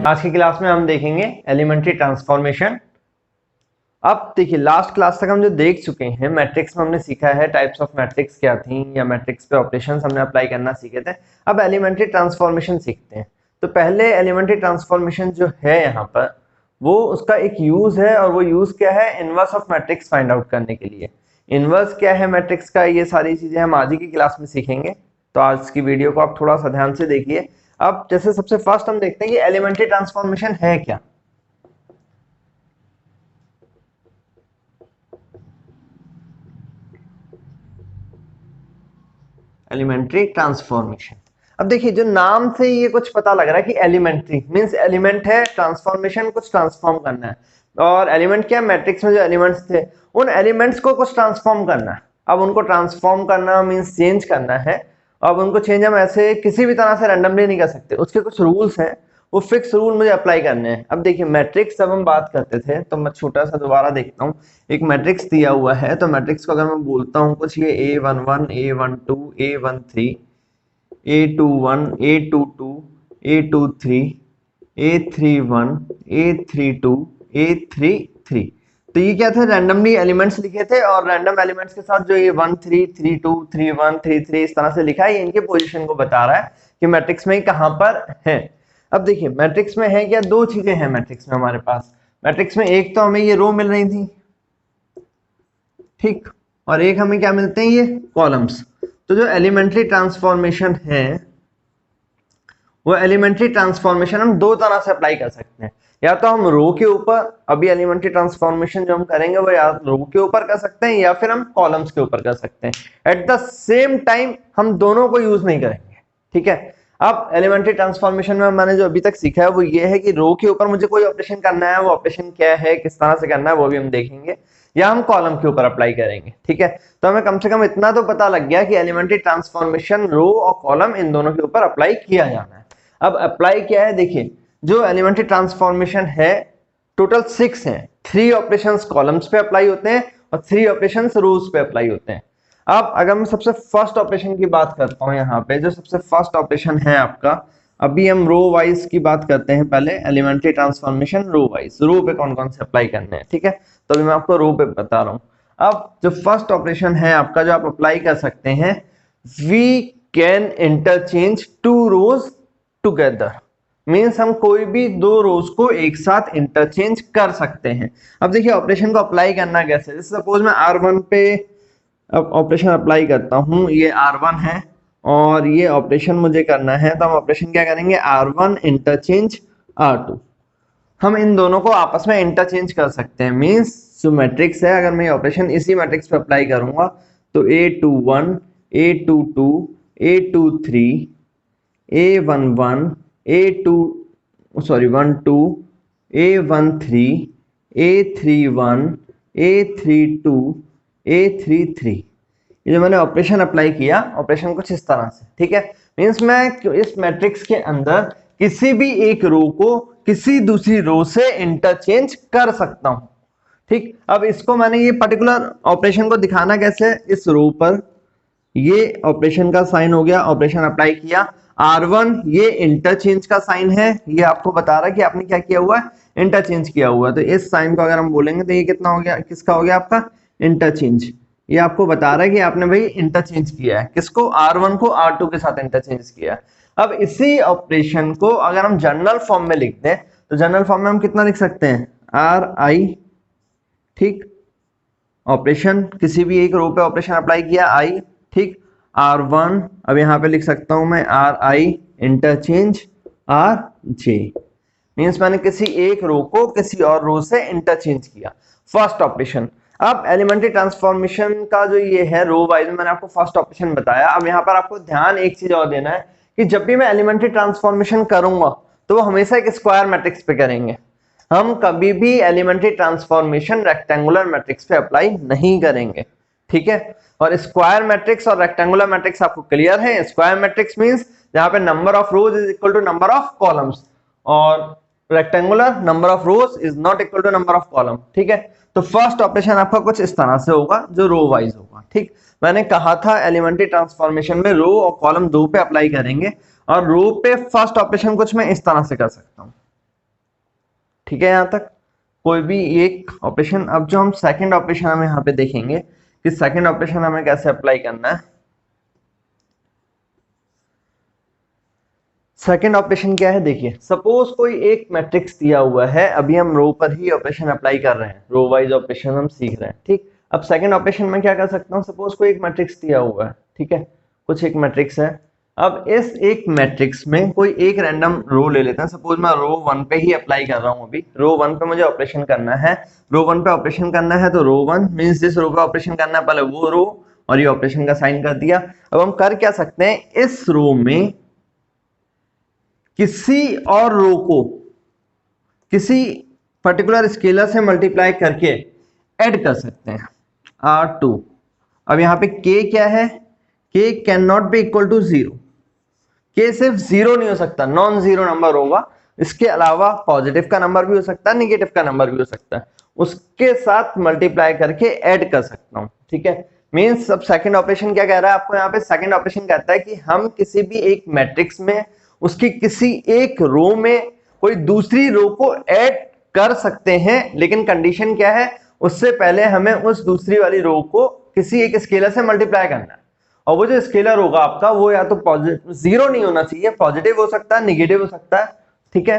आज की क्लास में हम देखेंगे एलिमेंट्री ट्रांसफॉर्मेशन। अब देखिए, लास्ट क्लास तक हम जो देख चुके हैं, मैट्रिक्स में हमने सीखा है टाइप्स ऑफ मैट्रिक्स क्या थी, या मैट्रिक्स पे ऑपरेशंस हमने अप्लाई करना सीखे थे। अब एलिमेंट्री ट्रांसफॉर्मेशन सीखते हैं। तो पहले एलिमेंट्री ट्रांसफॉर्मेशन जो है यहाँ पर, वो उसका एक यूज है, और वो यूज क्या है, inverse of matrix find out करने के लिए। इनवर्स क्या है मैट्रिक्स का, ये सारी चीजें हम आज ही की क्लास में सीखेंगे। तो आज की वीडियो को आप थोड़ा सा ध्यान से देखिए। अब जैसे सबसे फर्स्ट हम देखते हैं कि एलिमेंट्री ट्रांसफॉर्मेशन है क्या। एलिमेंट्री ट्रांसफॉर्मेशन, अब देखिए जो नाम से ये कुछ पता लग रहा है कि एलिमेंट्री मींस एलिमेंट है, ट्रांसफॉर्मेशन कुछ ट्रांसफॉर्म करना है। और एलिमेंट क्या है, मैट्रिक्स में जो एलिमेंट्स थे उन एलिमेंट्स को कुछ ट्रांसफॉर्म करना है। अब उनको ट्रांसफॉर्म करना मींस चेंज करना है। अब उनको चेंज हम ऐसे किसी भी तरह से रैंडमली नहीं कर सकते, उसके कुछ रूल्स हैं, वो फिक्स रूल मुझे अप्लाई करने हैं। अब देखिए, मैट्रिक्स जब हम बात करते थे तो मैं छोटा सा दोबारा देखता हूँ। एक मैट्रिक्स दिया हुआ है, तो मैट्रिक्स को अगर मैं बोलता हूँ कुछ, ये A11 A12 A13 A21 A22 A23 A31 A32 A33, तो ये क्या थे, रैंडमली एलिमेंट्स लिखे थे, और रैंडम एलिमेंट्स के साथ जो ये 1 3 3 2 3 1 3 3 इस तरह से लिखा है, ये इनके पोजीशन को बता रहा है कि मैट्रिक्स में कहां पर है। अब देखिए, मैट्रिक्स में है क्या, दो चीजें हैं मैट्रिक्स में हमारे पास। मैट्रिक्स में एक तो हमें ये रो मिल रही थी, ठीक, और एक हमें क्या मिलते हैं, ये कॉलम्स। तो जो एलिमेंट्री ट्रांसफॉर्मेशन है, वो एलिमेंट्री ट्रांसफॉर्मेशन हम दो तरह से अप्लाई कर सकते हैं। या तो हम रो के ऊपर, अभी एलिमेंट्री ट्रांसफॉर्मेशन जो हम करेंगे वो या रो के ऊपर कर सकते हैं, या फिर हम कॉलम्स के ऊपर कर सकते हैं। एट द सेम टाइम हम दोनों को यूज नहीं करेंगे, ठीक है। अब एलिमेंट्री ट्रांसफॉर्मेशन में मैंने जो अभी तक सीखा है वो ये है कि रो के ऊपर मुझे कोई ऑपरेशन करना है, वो ऑपरेशन क्या है, किस तरह से करना है, वो भी हम देखेंगे, या हम कॉलम के ऊपर अप्लाई करेंगे, ठीक है। तो हमें कम से कम इतना तो पता लग गया कि एलिमेंट्री ट्रांसफॉर्मेशन रो और कॉलम इन दोनों के ऊपर अप्लाई किया जाना है। अब अप्लाई क्या है, देखिए जो एलिमेंट्री ट्रांसफॉर्मेशन है टोटल 6 हैं। 3 ऑपरेशंस कॉलम्स पे अप्लाई होते हैं और 3 ऑपरेशंस रोज पे अप्लाई होते हैं। अब अगर मैं सबसे फर्स्ट ऑपरेशन की बात करता हूं, यहाँ पे जो सबसे फर्स्ट ऑपरेशन है आपका, अभी हम रो वाइज की बात करते हैं। पहले एलिमेंट्री ट्रांसफॉर्मेशन रो वाइज, रो पे कौन कौन से अप्लाई करने हैं, ठीक है। तो अभी मैं आपको रो पे बता रहा हूँ। अब जो फर्स्ट ऑपरेशन है आपका, जो आप अप्लाई कर सकते हैं, we can interchange 2 rows together, means हम कोई भी 2 रोज को एक साथ इंटरचेंज कर सकते हैं। अब देखिए ऑपरेशन को अप्लाई करना कैसे, जैसे सपोज मैं R1 पे अब ऑपरेशन अप्लाई करता हूं, ये R1 है और ये ऑपरेशन मुझे करना है, तो हम ऑपरेशन क्या करेंगे, R1 इंटरचेंज R2। हम इन दोनों को आपस में इंटरचेंज कर सकते हैं। मीन्स जो मैट्रिक्स है, अगर मैं ऑपरेशन इसी मैट्रिक्स पे अप्लाई करूंगा तो A21 A22 A23 A11 A12 A13 A31 A32 A33, ये जो मैंने ऑपरेशन अप्लाई किया, ऑपरेशन कुछ इस तरह से, ठीक है। मींस मैं इस मैट्रिक्स के अंदर किसी भी एक रो को किसी दूसरी रो से इंटरचेंज कर सकता हूं, ठीक। अब इसको मैंने ये पर्टिकुलर ऑपरेशन को दिखाना कैसे, इस रो पर ये ऑपरेशन का साइन हो गया, ऑपरेशन अप्लाई किया। R1 ये इंटरचेंज का साइन है, ये आपको बता रहा है कि आपने क्या किया हुआ है, इंटरचेंज किया हुआ है। तो इस साइन को अगर हम बोलेंगे तो ये कितना हो गया, किसका हो गया, आपका इंटरचेंज। ये आपको बता रहा है कि आपने भाई इंटरचेंज किया है, किसको, R1 को R2 के साथ इंटरचेंज किया। अब इसी ऑपरेशन को अगर हम जनरल फॉर्म में लिख दें, तो जनरल फॉर्म में हम कितना लिख सकते हैं, RI, ठीक। ऑपरेशन किसी भी एक रो पे ऑपरेशन अप्लाई किया, I, ठीक। R1, अब यहां पे लिख सकता हूं मैं RI इंटरचेंज RJ, मीन्स मैंने किसी एक रो को किसी और रो से इंटरचेंज किया, फर्स्ट ऑपरेशन। अब एलिमेंट्री ट्रांसफॉर्मेशन का जो ये है रो वाइज, मैंने आपको फर्स्ट ऑपरेशन बताया। अब यहाँ पर आपको ध्यान एक चीज और देना है कि जब भी मैं एलिमेंट्री ट्रांसफॉर्मेशन करूंगा तो वो हमेशा एक स्क्वायर मैट्रिक्स पे करेंगे। हम कभी भी एलिमेंट्री ट्रांसफॉर्मेशन रेक्टेंगुलर मैट्रिक्स पे अप्लाई नहीं करेंगे, ठीक है। और स्क्वायर मैट्रिक्स और रेक्टेंगुलर मैट्रिक्स आपको क्लियर है। स्क्वायर मैट्रिक्स मींस जहां पे number of rows is equal to number of columns, और rectangular number of rows is not equal to number of column, ठीक है। तो फर्स्ट ऑपरेशन आपका कुछ इस तरह से होगा, जो रो वाइज होगा, ठीक। मैंने कहा था एलिमेंट्री ट्रांसफॉर्मेशन में रो और कॉलम दो पे अप्लाई करेंगे, और रो पे फर्स्ट ऑपरेशन कुछ मैं इस तरह से कर सकता हूं, ठीक है, यहाँ तक कोई भी एक ऑपरेशन। अब जो हम सेकंड ऑपरेशन हम यहाँ पे देखेंगे कि सेकंड ऑपरेशन हमें कैसे अप्लाई करना है। सेकंड ऑपरेशन क्या है, देखिए सपोज कोई एक मैट्रिक्स दिया हुआ है, अभी हम रो पर ही ऑपरेशन अप्लाई कर रहे हैं, रो वाइज ऑपरेशन हम सीख रहे हैं, ठीक। अब सेकंड ऑपरेशन में क्या कर सकता हूँ, सपोज कोई एक मैट्रिक्स दिया हुआ है, ठीक है, कुछ एक मैट्रिक्स है। अब इस एक मैट्रिक्स में कोई एक रैंडम रो ले लेते हैं, सपोज मैं रो 1 पे ही अप्लाई कर रहा हूँ, अभी रो 1 पे मुझे ऑपरेशन करना है। रो 1 पे ऑपरेशन करना है तो रो 1 मींस जिस रो पे ऑपरेशन करना है पहले वो रो, और ये ऑपरेशन का साइन कर दिया। अब हम कर क्या सकते हैं, इस रो में किसी और रो को किसी पर्टिकुलर स्केलर से मल्टीप्लाई करके ऐड कर सकते हैं, R2। अब यहाँ पे k क्या है, k can not be equal to 0, k सिर्फ 0 नहीं हो सकता, नॉन जीरो नंबर होगा। इसके अलावा पॉजिटिव का नंबर भी हो सकता है, निगेटिव का नंबर भी हो सकता है, उसके साथ मल्टीप्लाई करके ऐड कर सकता हूं, ठीक है। मींस अब सेकंड ऑपरेशन क्या कह रहा है आपको, यहाँ पे सेकंड ऑपरेशन कहता है कि हम किसी भी एक मैट्रिक्स में उसकी किसी एक रो में कोई दूसरी रो को ऐड कर सकते हैं, लेकिन कंडीशन क्या है, उससे पहले हमें उस दूसरी वाली रो को किसी एक स्केलर से मल्टीप्लाई करना है। और वो जो स्केलर होगा आपका वो या तो पॉजिटिव, जीरो नहीं होना चाहिए, पॉजिटिव हो सकता है, निगेटिव हो सकता है, ठीक है।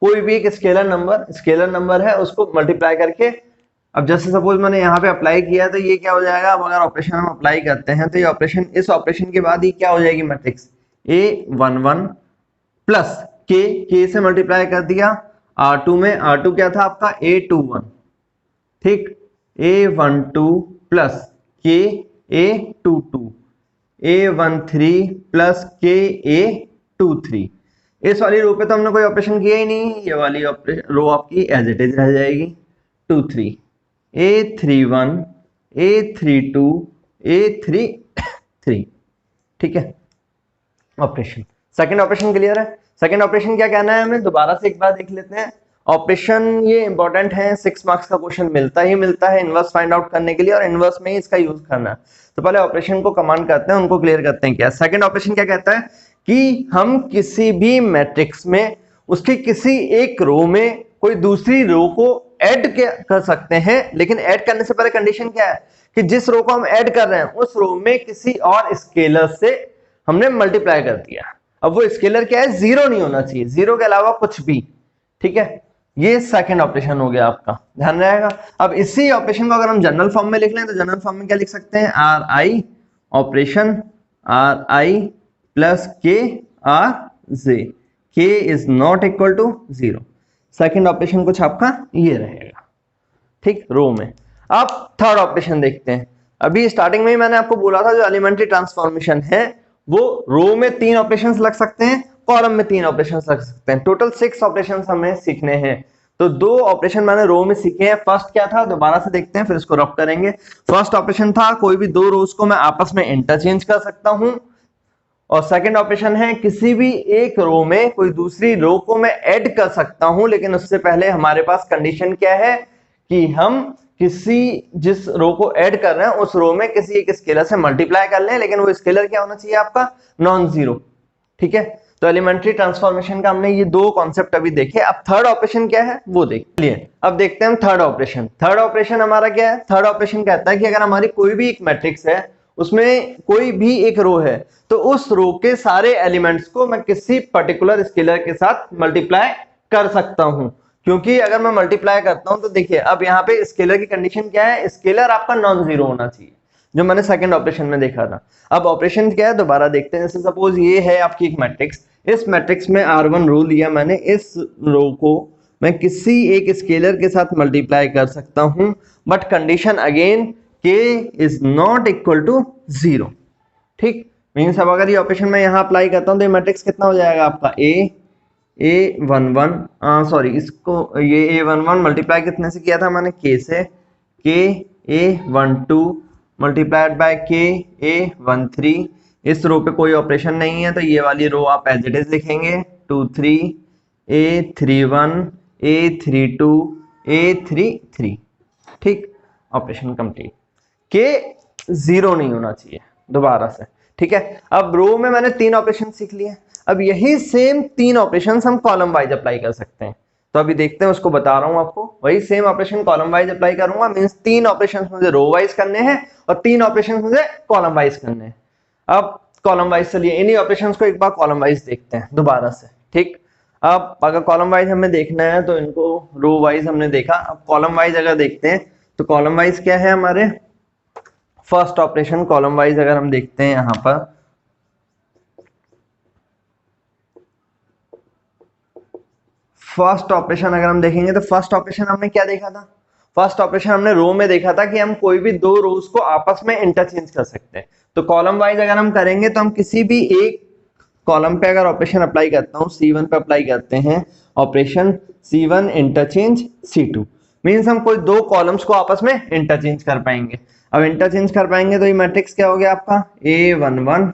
कोई भी एक स्केलर नंबर है उसको मल्टीप्लाई करके, अब जैसे सपोज मैंने यहाँ पे अप्लाई किया तो ये क्या हो जाएगा, अब अगर ऑपरेशन हम अप्लाई करते हैं तो ये ऑपरेशन, इस ऑपरेशन के बाद ये क्या हो जाएगी, मैट्रिक्स A11 प्लस के से मल्टीप्लाई कर दिया R2 में, R2 क्या था आपका A21, ठीक, A12 प्लस के A22, A13 प्लस के A23। इस वाली रो पे तो हमने कोई ऑपरेशन किया ही नहीं, ये वाली रो आपकी एज इट इज रह जाएगी 2 3, A31 A32 A33, ठीक है। ऑपरेशन, सेकंड ऑपरेशन क्लियर है। सेकंड ऑपरेशन क्या कहना है हमें, दोबारा से एक बार देख लेते हैं। ऑपरेशन ये इंपॉर्टेंट है, 6 मार्क्स का क्वेश्चन मिलता है इनवर्स फाइंड आउट करने के लिए, और इनवर्स में ही इसका यूज करना है। तो पहले ऑपरेशन को कमांड करते हैं, उनको क्लियर करते हैं। क्या सेकंड ऑपरेशन क्या कहता है कि हम किसी भी मैट्रिक्स में उसकी किसी एक रो में कोई दूसरी रो को ऐड कर सकते हैं, लेकिन ऐड करने से पहले कंडीशन क्या है कि जिस रो को हम ऐड कर रहे हैं उस रो में किसी और स्केलर से हमने मल्टीप्लाई कर दिया। अब वो स्केलर क्या है, जीरो नहीं होना चाहिए, जीरो के अलावा कुछ भी, ठीक है। ये सेकंड ऑपरेशन हो गया आपका, ध्यान रहेगा। अब इसी ऑपरेशन को अगर हम जनरल फॉर्म में लिख लें तो जनरल फॉर्म में क्या लिख सकते हैं, R I operation, R I plus K R J, K is not equal to 0। Second operation कुछ आपका ये रहेगा, ठीक, रो में। अब थर्ड ऑपरेशन देखते हैं। अभी स्टार्टिंग में ही मैंने आपको बोला था जो एलिमेंट्री ट्रांसफॉर्मेशन है वो रो में 3 ऑपरेशंस लग सकते हैं, कॉलम में 3 ऑपरेशंस लग सकते हैं। टोटल 6 ऑपरेशंस हमें सीखने हैं। तो 2 ऑपरेशन मैंने रो में सीखे हैं। फर्स्ट क्या था, दोबारा से देखते हैं फिर इसको रफ करेंगे। फर्स्ट ऑपरेशन था कोई भी 2 रोज को मैं आपस में इंटरचेंज कर सकता हूं, और सेकंड ऑपरेशन है किसी भी एक रो में कोई दूसरी रो को मैं ऐड कर सकता हूं, लेकिन उससे पहले हमारे पास कंडीशन क्या है कि हम किसी जिस रो को ऐड कर रहे हैं उस रो में किसी एक स्केलर से मल्टीप्लाई कर लें, लेकिन वो स्केलर क्या होना चाहिए आपका, नॉन जीरो, ठीक है। तो एलिमेंट्री ट्रांसफॉर्मेशन का हमने ये 2 कॉन्सेप्ट अभी देखे। अब थर्ड ऑपरेशन क्या है वो देख लिए। अब देखते हैं हम थर्ड ऑपरेशन। थर्ड ऑपरेशन हमारा क्या है, थर्ड ऑपरेशन कहता है कि अगर हमारी कोई भी एक मैट्रिक्स है उसमें कोई भी एक रो है तो उस रो के सारे एलिमेंट्स को मैं किसी पर्टिकुलर स्केलर के साथ मल्टीप्लाई कर सकता हूं। क्योंकि अगर मैं मल्टीप्लाई करता हूं तो देखिए अब यहाँ पे स्केलर की कंडीशन क्या है, स्केलर आपका नॉन जीरो होना चाहिए, जो मैंने सेकंड ऑपरेशन में देखा था। अब ऑपरेशन क्या है दोबारा देखते हैं। जैसे सपोज ये है आपकी एक मैट्रिक्स, इस मैट्रिक्स में R1 रो लिया मैंने, इस रो को मैं किसी एक स्केलर के साथ मल्टीप्लाई कर सकता हूं, but condition again k is not equal to 0, ठीक। मीन्स अब अगर ये ऑपरेशन मैं यहाँ अप्लाई करता हूं तो ये मैट्रिक्स कितना हो जाएगा आपका A11, सॉरी इसको ये A11 मल्टीप्लाई कितने से किया था मैंने, k से, k A12 multiplied by k A13। इस रो पे कोई ऑपरेशन नहीं है तो ये वाली रो आप एज इट इज लिखेंगे 2 3 A31 A32 A33, ठीक, ऑपरेशन कंप्लीट। के 0 नहीं होना चाहिए दोबारा से, ठीक है। अब रो में मैंने 3 ऑपरेशन सीख लिए। अब यही सेम 3 ऑपरेशन हम कॉलम वाइज अप्लाई कर सकते हैं। तो अभी देखते हैं, उसको बता रहा हूं आपको। वही same operation column wise apply करूंगा, मींस 3 ऑपरेशन मुझे रो वाइज करने हैं और 3 ऑपरेशन मुझे कॉलम वाइज करने हैं। अब कॉलम वाइज चलिए इन्हीं ऑपरेशंस को एक बार कॉलम वाइज देखते हैं दोबारा से, ठीक। अब अगर कॉलम वाइज हमें देखना है तो इनको रो वाइज हमने देखा, अब कॉलम वाइज अगर देखते हैं तो कॉलम वाइज क्या है हमारे, फर्स्ट ऑपरेशन कॉलम वाइज अगर हम देखते हैं यहां पर, फर्स्ट ऑपरेशन अगर हम देखेंगे तो फर्स्ट ऑपरेशन हमने क्या देखा था, फर्स्ट ऑपरेशन हमने रो में देखा था कि हम कोई भी दो रोज को आपस में इंटरचेंज कर सकते हैं। तो कॉलम वाइज अगर हम करेंगे तो हम किसी भी एक कॉलम पे अगर ऑपरेशन अप्लाई करता हूं, C1 पे अप्लाई करते हैं operation C1 interchange C2, means हम कोई दो कॉलम्स को आपस में इंटरचेंज कर पाएंगे। अब इंटरचेंज कर पाएंगे तो ये मैट्रिक्स क्या हो गया आपका A11,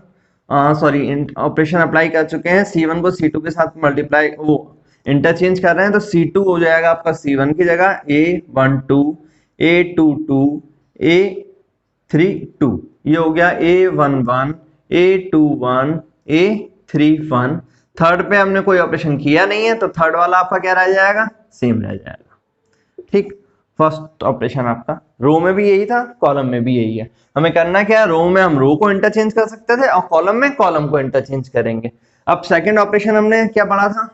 सॉरी ऑपरेशन अप्लाई कर चुके हैं, C1 को C2 के साथ मल्टीप्लाई वो इंटरचेंज कर रहे हैं तो C2 हो जाएगा आपका C1 की जगह A12 A22 A32, ये हो गया A11 A21 A31। थर्ड पे हमने कोई ऑपरेशन किया नहीं है तो थर्ड वाला आपका क्या रह जाएगा, सेम रह जाएगा, ठीक। फर्स्ट ऑपरेशन आपका रो में भी यही था, कॉलम में भी यही है। हमें करना क्या है, रो में हम रो को इंटरचेंज कर सकते थे और कॉलम में कॉलम को इंटरचेंज करेंगे। अब सेकंड ऑपरेशन हमने क्या पढ़ा था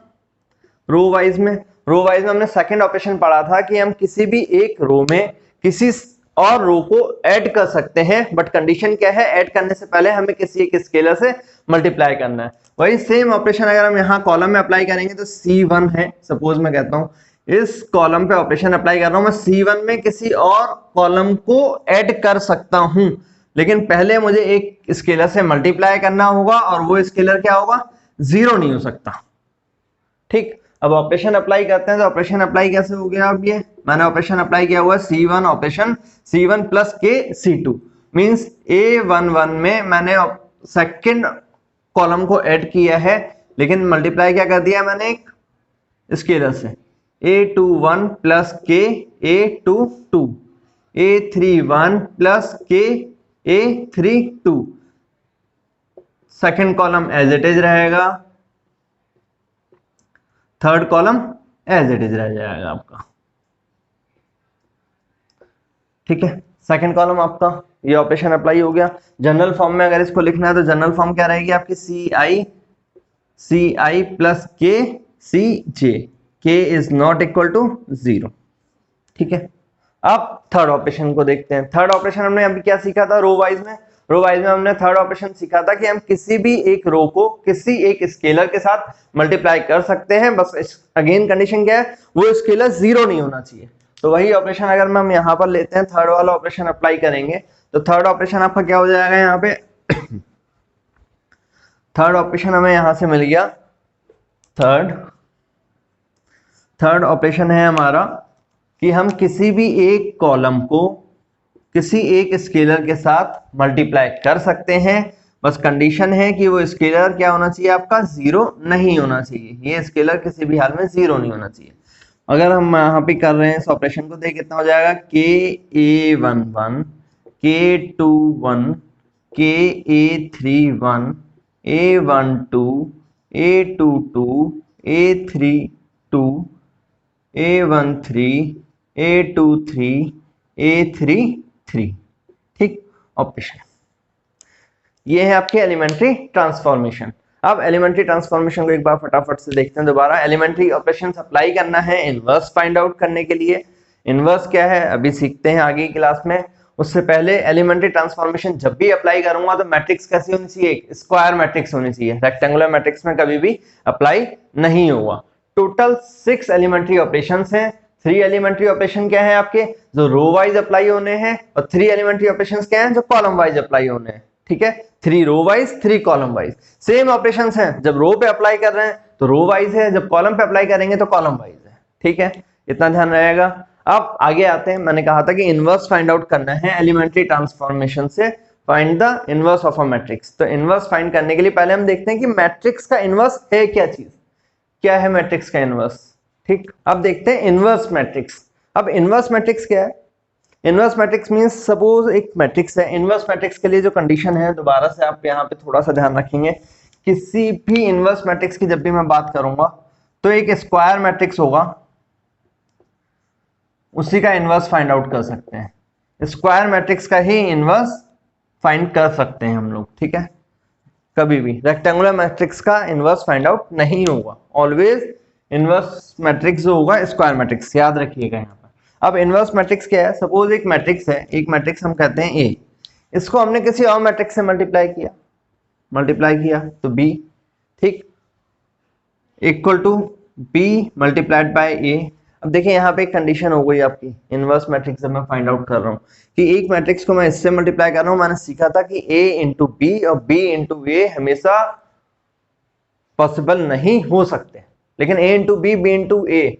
रो वाइज में, रो वाइज में हमने सेकंड ऑपरेशन पढ़ा था कि हम किसी भी एक रो में किसी और रो को ऐड कर सकते हैं, बट कंडीशन क्या है, ऐड करने से पहले हमें किसी एक स्केलर से मल्टीप्लाई करना है। वही सेम ऑपरेशन अगर हम यहाँ कॉलम में अप्लाई करेंगे तो C1 है, सपोज मैं कहता हूँ इस कॉलम पे ऑपरेशन अप्लाई कर रहा हूं, मैं C1 में किसी और कॉलम को ऐड कर सकता हूं, लेकिन पहले मुझे एक स्केलर से मल्टीप्लाई करना होगा और वो स्केलर क्या होगा, 0 नहीं हो सकता, ठीक। अब ऑपरेशन अप्लाई करते हैं तो ऑपरेशन अप्लाई कैसे हो गया, अब ये मैंने ऑपरेशन अप्लाई किया हुआ C1 ऑपरेशन C1 प्लस के C2, मींस A11 में मैंने सेकंड कॉलम को ऐड किया है, लेकिन मल्टीप्लाई क्या कर दिया मैंने एक स्केलर से, A21 प्लस के A22 A31 प्लस के A32, second column as it is रहेगा, third column as it is रह जाएगा आपका, ठीक है। सेकंड कॉलम आपका ये ऑपरेशन अप्लाई हो गया। जनरल फॉर्म में अगर इसको लिखना है तो जनरल फॉर्म क्या रहेगी आपकी, CI plus K CJ, K is not equal to 0, ठीक है। अब थर्ड ऑपरेशन को देखते हैं। थर्ड ऑपरेशन हमने अभी क्या सीखा था रो वाइज में, रो वाइज में हमने थर्ड ऑपरेशन सीखा था कि हम किसी भी एक रो को किसी एक स्केलर के साथ मल्टीप्लाई कर सकते हैं, बस अगेन कंडीशन क्या है, वो स्केलर 0 नहीं होना चाहिए। तो वही ऑपरेशन अगर हम यहाँ पर लेते हैं, थर्ड वाला ऑपरेशन अप्लाई करेंगे तो थर्ड ऑपरेशन आपका क्या हो जाएगा यहाँ पे थर्ड ऑपरेशन हमें यहां से मिल गया, थर्ड ऑपरेशन है हमारा कि हम किसी भी एक कॉलम को किसी एक स्केलर के साथ मल्टीप्लाई कर सकते हैं, बस कंडीशन है कि वो स्केलर क्या होना चाहिए आपका, 0 नहीं होना चाहिए, ये स्केलर किसी भी हाल में 0 नहीं होना चाहिए। अगर हम यहाँ पे कर रहे हैं इस ऑपरेशन को, देख कितना हो जाएगा, KA11 K21 KA31 A12 A22 A32 A13 A23 A33, ठीक। ऑपरेशन ये है आपके एलिमेंट्री ट्रांसफॉर्मेशन। अब एलिमेंट्री ट्रांसफॉर्मेशन को एक बार फटाफट से देखते हैं दोबारा। एलिमेंट्री ऑपरेशन अप्लाई करना है इनवर्स फाइंड आउट करने के लिए। इनवर्स क्या है अभी सीखते हैं आगे की क्लास में, उससे पहले एलिमेंट्री ट्रांसफॉर्मेशन जब भी अप्लाई करूंगा तो मैट्रिक्स कैसी होनी चाहिए, स्क्वायर मैट्रिक्स होनी चाहिए, रेक्टेंगुलर मैट्रिक्स में कभी भी अप्लाई नहीं होगा। टोटल 6 एलिमेंट्री ऑपरेशंस हैं। 3 एलिमेंट्री ऑपरेशन क्या है आपके, जो रो वाइज अप्लाई होने हैं, और 3 एलिमेंट्री ऑपरेशंस क्या हैं, जो कॉलम वाइज अप्लाई होने हैं, ठीक है। 3 row wise 3 column wise, same operations हैं, जब रो पे अप्लाई कर रहे हैं तो रो वाइज है, जब कॉलम पे अप्लाई करेंगे तो कॉलम वाइज है, ठीक है, इतना ध्यान रहेगा। अब आगे आते हैं, मैंने कहा था कि इनवर्स फाइंड आउट करना है एलिमेंट्री ट्रांसफॉर्मेशन से, find the inverse of a matrix. तो इनवर्स फाइंड करने के लिए पहले हम देखते हैं कि मैट्रिक्स का इनवर्स है क्या चीज, क्या है मैट्रिक्स का इनवर्स, ठीक। अब देखते हैं इनवर्स मैट्रिक्स। अब इनवर्स मैट्रिक्स क्या है, इनवर्स मैट्रिक्स मींस सपोज एक मैट्रिक्स है, इनवर्स मैट्रिक्स के लिए जो कंडीशन है, दोबारा से आप यहाँ पे थोड़ा सा ध्यान रखेंगे, किसी भी इनवर्स मैट्रिक्स की जब भी मैं बात करूंगा तो एक स्क्वायर मैट्रिक्स होगा, उसी का इनवर्स फाइंड आउट कर सकते हैं। स्क्वायर मैट्रिक्स का ही इनवर्स फाइंड कर सकते हैं हम लोग, ठीक है। कभी भी रेक्टेंगुलर मैट्रिक्स का इनवर्स फाइंड आउट नहीं होगा, ऑलवेज इनवर्स मैट्रिक्स जो होगा स्क्वायर मैट्रिक्स, याद रखिएगा यहाँ पर। अब इनवर्स मैट्रिक्स क्या है? सपोज एक मैट्रिक्स है, एक मैट्रिक्स हम कहते हैं ए, इसको हमने किसी और मैट्रिक्स से मल्टीप्लाई किया तो बी, ठीक, equal to B multiplied by A. अब देखिए यहाँ पे एक कंडीशन हो गई आपकी, इनवर्स मैट्रिक्स जब मैं फाइंड आउट कर रहा हूँ कि एक मैट्रिक्स को मैं इससे मल्टीप्लाई कर रहा हूँ, मैंने सीखा था कि a इंटू बी और b इंटू ए हमेशा पॉसिबल नहीं हो सकते, लेकिन a into B, b into A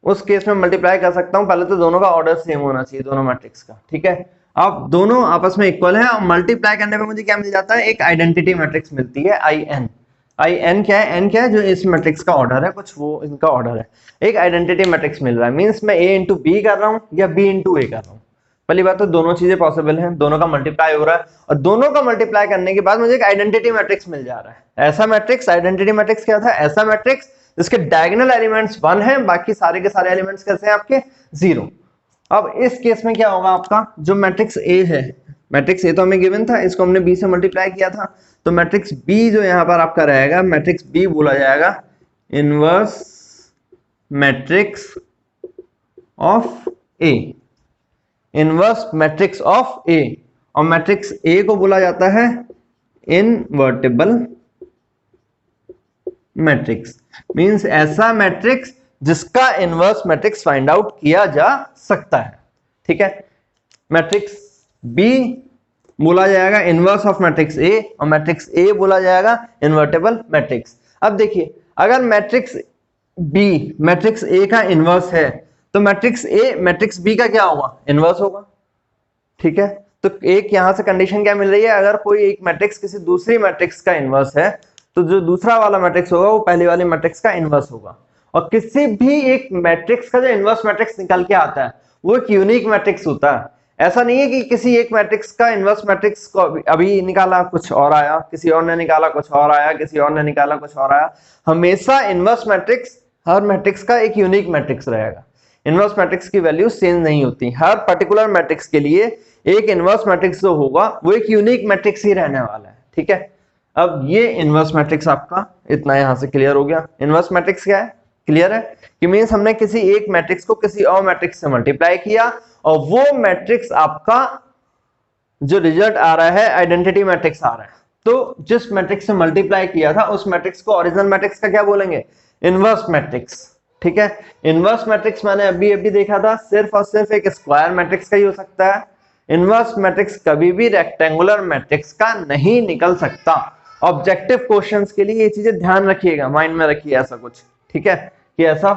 उस केस में मल्टीप्लाई कर सकता हूँ। पहले तो दोनों का ऑर्डर सेम होना चाहिए, दोनों मैट्रिक्स का, ठीक है। अब दोनों आपस में इक्वल है और मल्टीप्लाई करने पे मुझे क्या मिल जाता है? एक आइडेंटिटी मैट्रिक्स मिलती है आई एन क्या है? एन क्या है? जो इस मैट्रिक्स का ऑर्डर है, कुछ वो इनका ऑर्डर है, एक आइडेंटिटी मैट्रिक्स मिल रहा है। मींस मैं a इंटू बी कर रहा हूँ या b इंटू ए कर रहा हूँ। पहली बात तो दोनों चीजें पॉसिबल हैं, दोनों का मल्टीप्लाई हो रहा है और दोनों का मल्टीप्लाई करने के बाद मुझे एक आइडेंटिटी मैट्रिक्स मिल जा रहा है। ऐसा मैट्रिक्स, आइडेंटिटी मैट्रिक्स क्या था? ऐसा मैट्रिक्स जिसके डायगोनल एलिमेंट्स 1 है, बाकी सारे के सारे एलिमेंट्स कैसे हैं आपके? 0। अब इस केस में क्या होगा? आपका जो मैट्रिक्स ए है, मैट्रिक्स ए तो हमें गिवन था, इसको हमने बी से मल्टीप्लाई किया था, तो मैट्रिक्स बी जो यहां पर आपका रहेगा, मैट्रिक्स बी बोला जाएगा inverse matrix of A, inverse matrix of A. और मैट्रिक्स ए को बोला जाता है इनवर्टेबल मैट्रिक्स, मींस ऐसा मैट्रिक्स जिसका इनवर्स मैट्रिक्स फाइंड आउट किया जा सकता है, ठीक है। मैट्रिक्स बी बोला जाएगा इनवर्स ऑफ मैट्रिक्स ए और मैट्रिक्स ए बोला जाएगा इन्वर्टेबल मैट्रिक्स। अब देखिए, अगर मैट्रिक्स बी मैट्रिक्स ए का इनवर्स है तो मैट्रिक्स ए मैट्रिक्स बी का क्या होगा? इनवर्स होगा, ठीक है। तो एक यहां से कंडीशन क्या मिल रही है? अगर कोई एक मैट्रिक्स किसी दूसरी मैट्रिक्स का इनवर्स है तो जो दूसरा वाला मैट्रिक्स होगा वो पहले वाले मैट्रिक्स का इनवर्स होगा। और किसी भी एक मैट्रिक्स का जो इनवर्स मैट्रिक्स निकल के आता है वो एक यूनिक मैट्रिक्स होता है। ऐसा नहीं है कि किसी एक मैट्रिक्स का इनवर्स मैट्रिक्स को अभी निकाला कुछ और आया, किसी और ने निकाला कुछ और आया, किसी और ने निकाला कुछ और आया। हमेशा इनवर्स मैट्रिक्स, हर मैट्रिक्स का एक यूनिक मैट्रिक्स रहेगा। इनवर्स मैट्रिक्स की वैल्यू चेंज नहीं होती, हर पर्टिकुलर मैट्रिक्स के लिए एक इनवर्स मैट्रिक्स जो होगा वो एक यूनिक मैट्रिक्स ही रहने वाला है, ठीक है। अब ये इनवर्स मैट्रिक्स आपका इतना यहां से क्लियर हो गया। इनवर्स मैट्रिक्स क्या है? क्लियर है कि मींस हमने किसी एक मैट्रिक्स को किसी और मैट्रिक्स से मल्टीप्लाई किया और वो मैट्रिक्स आपका जो रिजल्ट आ रहा है आइडेंटिटी मैट्रिक्स आ रहा है। तो जिस मैट्रिक्स से मल्टीप्लाई किया था उस मैट्रिक्स को ओरिजिनल मैट्रिक्स का क्या बोलेंगे? इनवर्स मैट्रिक्स, ठीक है। इनवर्स मैट्रिक्स मैंने अभी अभी देखा था सिर्फ और सिर्फ एक स्क्वायर मैट्रिक्स का ही हो सकता है। इनवर्स मैट्रिक्स कभी भी रेक्टेंगुलर मैट्रिक्स का नहीं निकल सकता। ऑब्जेक्टिव क्वेश्चंस के लिए ये चीजें ध्यान रखिएगा, माइंड में रखिए ऐसा कुछ, ठीक है, कि ऐसा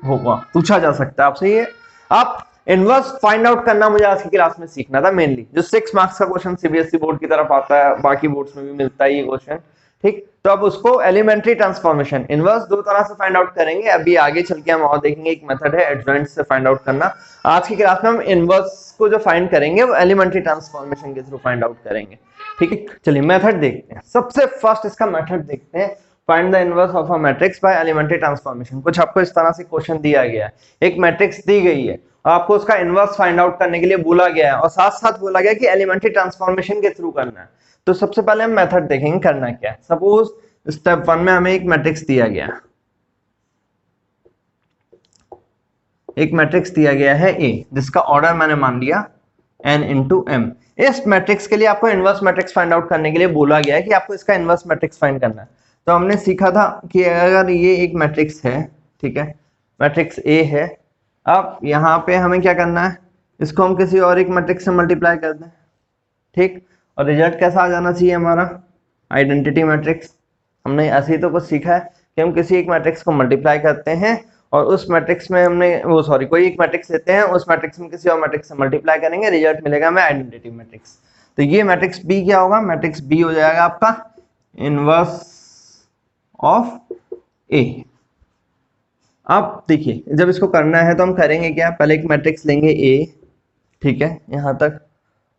होगा, पूछा जा सकता है आपसे ये। आप इनवर्स फाइंड आउट करना मुझे आज की क्लास में सीखना था मेनली। जो 6 मार्क्स का क्वेश्चन सीबीएसई बोर्ड की तरफ आता है, बाकी बोर्ड्स में भी मिलता है ये क्वेश्चन, ठीक। तो अब उसको एलिमेंट्री ट्रांसफॉर्मेशन इनवर्स दो तरह से फाइंड आउट करेंगे। अभी आगे चल के हम और देखेंगे, एक मेथड है एडजॉइंट से फाइंड आउट करना। आज की क्लास में हम इनवर्स को जो फाइंड करेंगे वो एलिमेंट्री ट्रांसफॉर्मेशन के थ्रू फाइंड आउट करेंगे, ठीक है। चलिए मेथड देखते हैं। सबसे फर्स्ट इसका मेथड देखते हैं, find the inverse of a matrix by elementary transformation. कुछ आपको इस तरह से क्वेश्चन दिया गया है, एक मैट्रिक्स दी गई है और आपको उसका इनवर्स फाइंड आउट करने के लिए बोला गया है और साथ साथ बोला गया कि एलिमेंट्री ट्रांसफॉर्मेशन के थ्रू करना है। तो सबसे पहले हम मेथड देखेंगे करना क्या है। सपोज स्टेप 1 में हमें एक मैट्रिक्स दिया गया, एक मैट्रिक्स दिया गया है A, जिसका ऑर्डर मैंने मान लिया n इंटू m। इस मैट्रिक्स के लिए आपको इनवर्स मैट्रिक्स फाइंड आउट करने के लिए बोला गया है कि आपको इसका इनवर्स मैट्रिक्स फाइंड करना है। तो हमने सीखा था कि अगर ये एक मैट्रिक्स है, ठीक है, मैट्रिक्स A है, अब यहाँ पे हमें क्या करना है, इसको हम किसी और एक मैट्रिक्स से मल्टीप्लाई कर दें, ठीक, और रिजल्ट कैसा आ जाना चाहिए हमारा? Identity matrix. हमने ऐसे ही तो कुछ सीखा है कि हम किसी एक मैट्रिक्स को मल्टीप्लाई करते हैं और उस मैट्रिक्स में हमने कोई एक मैट्रिक्स लेते हैं, उस मैट्रिक्स में किसी और मैट्रिक्स से मल्टीप्लाई करेंगे, रिजल्ट मिलेगा हमें आइडेंटिटी मैट्रिक्स। तो ये मैट्रिक्स बी क्या होगा? मैट्रिक्स बी हो जाएगा आपका इनवर्स ऑफ ए। अब देखिए, जब इसको करना है तो हम करेंगे क्या? पहले एक मैट्रिक्स लेंगे ए, ठीक है, यहां तक,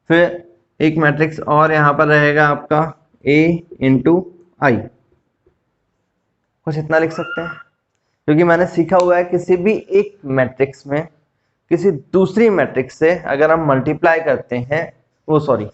फिर एक मैट्रिक्स और यहां पर रहेगा आपका a इंटू आई, कुछ इतना लिख सकते हैं, क्योंकि मैंने सीखा हुआ है किसी भी एक मैट्रिक्स में किसी दूसरी मैट्रिक्स से अगर हम मल्टीप्लाई करते हैं, वो सॉरी,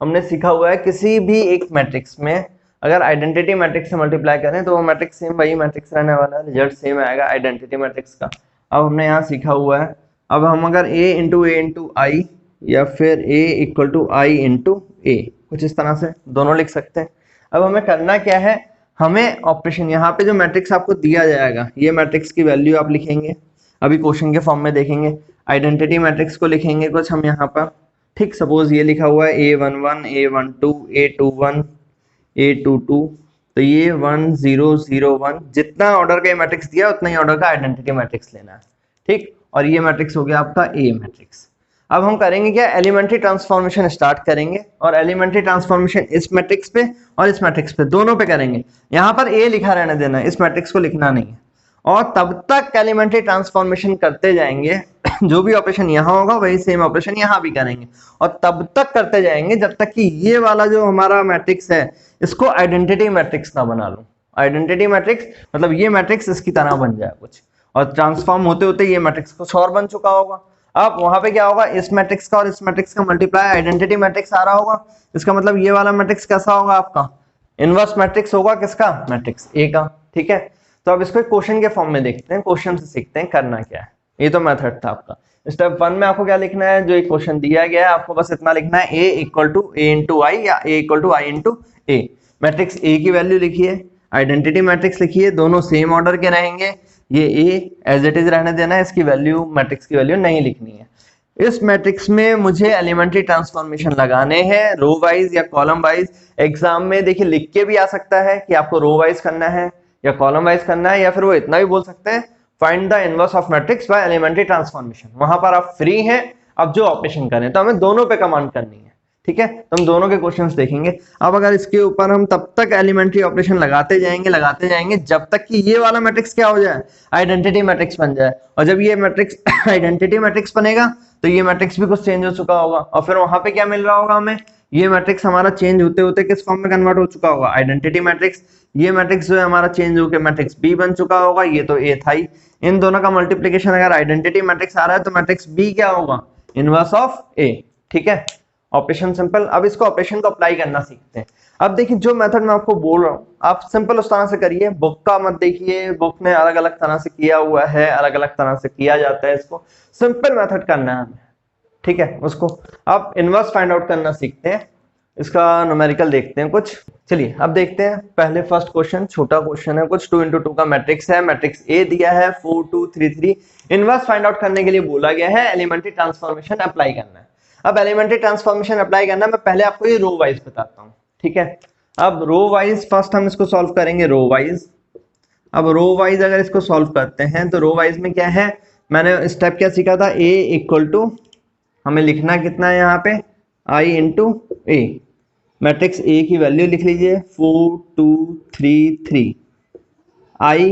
हमने सीखा हुआ है किसी भी एक मैट्रिक्स में अगर आइडेंटिटी मैट्रिक्स से मल्टीप्लाई करें तो वो मैट्रिक्स सेम वही मैट्रिक्स रहने वाला है, रिजल्ट सेम आएगा आइडेंटिटी मैट्रिक्स का। अब हमने यहाँ सीखा हुआ है, अब हम अगर a इंटू आई या फिर a equal to I into A, कुछ इस तरह से दोनों लिख सकते हैं। अब हमें करना क्या है, हमें ऑपरेशन यहाँ पे जो मैट्रिक्स आपको दिया जाएगा, ये मैट्रिक्स की वैल्यू आप लिखेंगे, अभी क्वेश्चन के फॉर्म में देखेंगे। आइडेंटिटी मैट्रिक्स को लिखेंगे कुछ हम यहाँ पर, ठीक, सपोज ये लिखा हुआ है A11 A12 A21 A22, तो ये 1 0 0 1, जितना ऑर्डर का ये मैट्रिक्स दिया उतना ही ऑर्डर का आइडेंटिटी मैट्रिक्स लेना है, ठीक। और ये मैट्रिक्स हो गया आपका ए मैट्रिक्स। अब हम करेंगे क्या, एलिमेंट्री ट्रांसफॉर्मेशन स्टार्ट करेंगे, और एलिमेंट्री ट्रांसफॉर्मेशन इस मैट्रिक्स पे और इस मैट्रिक्स पे दोनों पे करेंगे। यहाँ पर ए लिखा रहने देना, इस मैट्रिक्स को लिखना नहीं है, और तब तक एलिमेंट्री ट्रांसफॉर्मेशन करते जाएंगे जो भी ऑपरेशन यहाँ होगा वही सेम ऑपरेशन यहाँ भी करेंगे, और तब तक करते जाएंगे जब तक कि ये वाला जो हमारा मैट्रिक्स है इसको आइडेंटिटी मैट्रिक्स ना बना लूं। आइडेंटिटी मैट्रिक्स मतलब ये मैट्रिक्स इसकी तरह बन जाए कुछ, और ट्रांसफॉर्म होते होते ये मैट्रिक्स कुछ और बन चुका होगा। अब वहां पे क्या होगा, इस मैट्रिक्स का और इस मैट्रिक्स का मल्टीप्लाई आइडेंटिटी मैट्रिक्स आ रहा होगा, इसका मतलब ये वाला मैट्रिक्स कैसा होगा आपका, इनवर्स मैट्रिक्स होगा किसका, मैट्रिक्स ए का, ठीक है। तो अब इसको क्वेश्चन के फॉर्म में देखते हैं, क्वेश्चन से सीखते हैं करना क्या है। ये तो मेथड था आपका। स्टेप 1 में आपको क्या लिखना है, जो एक क्वेश्चन दिया गया है आपको बस इतना लिखना है, a equal to a into I या a equal to I into A. Matrix a की वैल्यू लिखिए, आइडेंटिटी मैट्रिक्स लिखिए, दोनों सेम ऑर्डर के रहेंगे, ये a एज इट इज रहने देना है, इसकी वैल्यू मैट्रिक्स की वैल्यू नहीं लिखनी है। इस मैट्रिक्स में मुझे एलिमेंट्री ट्रांसफॉर्मेशन लगाने हैं, रो वाइज या कॉलम वाइज। एग्जाम में देखिए लिख के भी आ सकता है कि आपको रो वाइज करना है या कॉलम वाइज करना है, या फिर वो इतना भी बोल सकते हैं find the inverse of matrix by elementary transformation. वहां पर आप फ्री हैं, अब जो ऑपरेशन करें, तो हमें दोनों पे कमांड करनी है, ठीक है। तो हम दोनों के क्वेश्चंस देखेंगे। अब अगर इसके ऊपर हम तब तक एलिमेंट्री ऑपरेशन लगाते जाएंगे जब तक कि ये वाला मैट्रिक्स क्या हो जाए, आइडेंटिटी मैट्रिक्स बन जाए। और जब ये मैट्रिक्स आइडेंटिटी मैट्रिक्स बनेगा तो ये मैट्रिक्स भी कुछ चेंज हो चुका होगा, और फिर वहां पे क्या मिल रहा होगा हमें, ये मैट्रिक्स हमारा चेंज होते होते किस फॉर्म में कन्वर्ट हो चुका होगा, आइडेंटिटी मैट्रिक्स। ये मैट्रिक्स जो है हमारा चेंज होकर मैट्रिक्स बी बन चुका होगा, ये तो ए था ही। इन दोनों का मल्टीप्लीकेशन अगर आइडेंटिटी मैट्रिक्स आ रहा है तो मैट्रिक्स बी क्या होगा, इनवर्स ऑफ ए, ठीक है। Operation simple. अब इसको ऑपरेशन को अप्लाई करना सीखते हैं। अब देखिए जो मेथड मैं आपको बोल रहा हूँ आप सिंपल उस तरह से करिए, बुक का मत देखिए, बुक ने अलग अलग तरह से किया हुआ है, अलग अलग तरह से किया जाता है, इसको सिंपल मेथड करना है हमें, ठीक है। उसको अब इनवर्स फाइंड आउट करना सीखते हैं, इसका न्यूमेरिकल देखते हैं कुछ। चलिए अब देखते हैं, पहले फर्स्ट क्वेश्चन, छोटा क्वेश्चन है कुछ, 2 into 2 का मैट्रिक्स है, मैट्रिक्स ए दिया है 4 2 3 3। इनवर्स फाइंड आउट करने के लिए बोला गया है एलिमेंट्री ट्रांसफॉर्मेशन अप्लाई करना है। अब एलिमेंट्री ट्रांसफॉर्मेशन अप्लाई करना है, मैं पहले आपको ये रो वाइज बताता हूँ, ठीक है। अब रो वाइज फर्स्ट हम इसको सॉल्व करेंगे, रो वाइज। अब रो वाइज अगर इसको सॉल्व करते हैं तो रो वाइज में क्या है, मैंने स्टेप क्या सीखा था, ए इक्वल टू हमें लिखना कितना है यहाँ पे, आई इंटू ए। मैट्रिक्स ए की वैल्यू लिख लीजिए 4 2 3 3। आई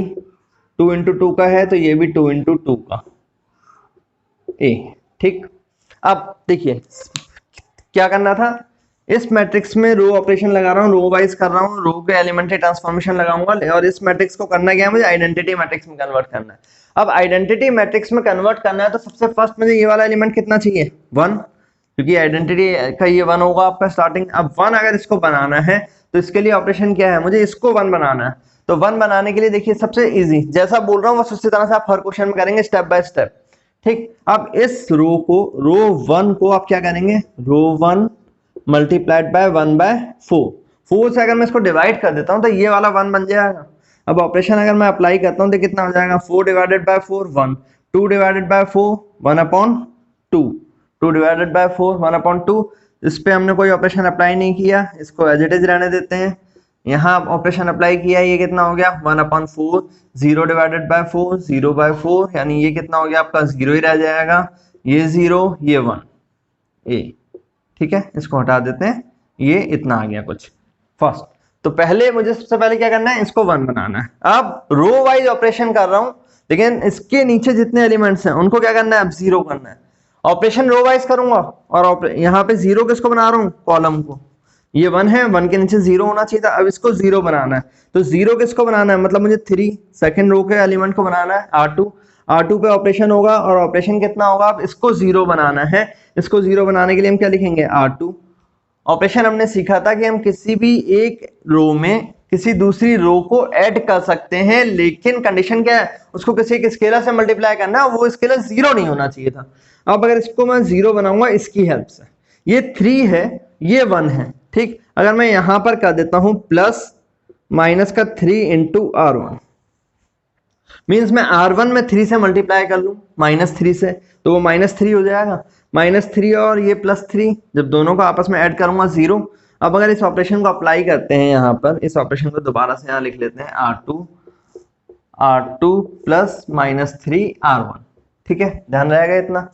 2 into 2 का है तो ये भी 2 into 2 का ए, ठीक। अब देखिए क्या करना था, इस मैट्रिक्स में रो ऑपरेशन लगा रहा हूँ, रो वाइज कर रहा हूँ, रो के एलिमेंट्री ट्रांसफॉर्मेशन लगाऊंगा, और इस मैट्रिक्स को करना क्या है, मुझे आइडेंटिटी मैट्रिक्स में कन्वर्ट करना है। अब आइडेंटिटी मैट्रिक्स में कन्वर्ट करना है तो सबसे फर्स्ट मुझे ये वाला एलिमेंट कितना चाहिए, 1, क्योंकि आइडेंटिटी का ये 1 होगा आपका स्टार्टिंग। अब 1 अगर इसको बनाना है तो इसके लिए ऑपरेशन क्या है, मुझे इसको 1 बनाना है। तो 1 बनाने के लिए देखिए सबसे इजी, जैसा बोल रहा हूँ बस उसी तरह से आप हर क्वेश्चन में करेंगे स्टेप बाय स्टेप, ठीक। अब इस रो को, रो 1 को आप क्या करेंगे, रो 1 मल्टीप्लाइड बाय 1/4। 4 से अगर मैं इसको डिवाइड कर देता हूँ तो ये वाला 1 बन जाएगा। अब ऑपरेशन अगर मैं अप्लाई करता हूँ तो कितना हो जाएगा, 4 divided by 4 1, 2 divided by 4 1/2, 2 divided by 4 1/2। इस पे हमने कोई ऑपरेशन अप्लाई नहीं किया, इसको एज इट इज रहने देते हैं। यहाँ ऑपरेशन अप्लाई किया, ये कितना हो गया 1/4, 0 डिवाइडेड बाय 4 0/4, यानी ये कितना हो गया आपका 0 ही रह जाएगा, ये 0 ये 1 ए, ठीक है। इसको हटा देते हैं, ये इतना आ गया कुछ फर्स्ट। तो पहले मुझे सबसे पहले क्या करना है, इसको 1 बनाना है। अब रो वाइज ऑपरेशन कर रहा हूं, लेकिन इसके नीचे जितने एलिमेंट्स हैं उनको क्या करना है, अब 0 करना है। ऑपरेशन रो वाइज करूंगा, और यहाँ पे 0 किसको बना रहा हूँ, कॉलम को। ये 1 है, 1 के नीचे 0 होना चाहिए था, अब इसको 0 बनाना है। तो 0 किसको बनाना है, मतलब मुझे 3 सेकंड रो के एलिमेंट को बनाना है, R2। R2 पे ऑपरेशन होगा और ऑपरेशन कितना होगा, अब इसको जीरो बनाना है। इसको जीरो बनाने के लिए हम क्या लिखेंगे, R2। ऑपरेशन हमने सीखा था कि हम किसी भी एक रो में किसी दूसरी रो को ऐड कर सकते हैं, लेकिन कंडीशन क्या है, उसको किसी एक स्केलर से मल्टीप्लाई करना है, वो स्केलर जीरो नहीं होना चाहिए था। अब अगर इसको मैं जीरो बनाऊंगा इसकी हेल्प से, ये 3 है ये 1 है, ठीक। अगर मैं यहां पर कर देता हूं प्लस माइनस का 3 इंटू R1, मीन्स मैं R1 में 3 से मल्टीप्लाई कर लूं -3 से, तो वो -3 हो जाएगा। -3 और ये +3, जब दोनों को आपस में ऐड करूंगा 0। अब अगर इस ऑपरेशन को अप्लाई करते हैं यहाँ पर, इस ऑपरेशन को दोबारा से यहाँ लिख लेते हैं, R2 प्लस -3 R1, ठीक है, ध्यान रहेगा इतना।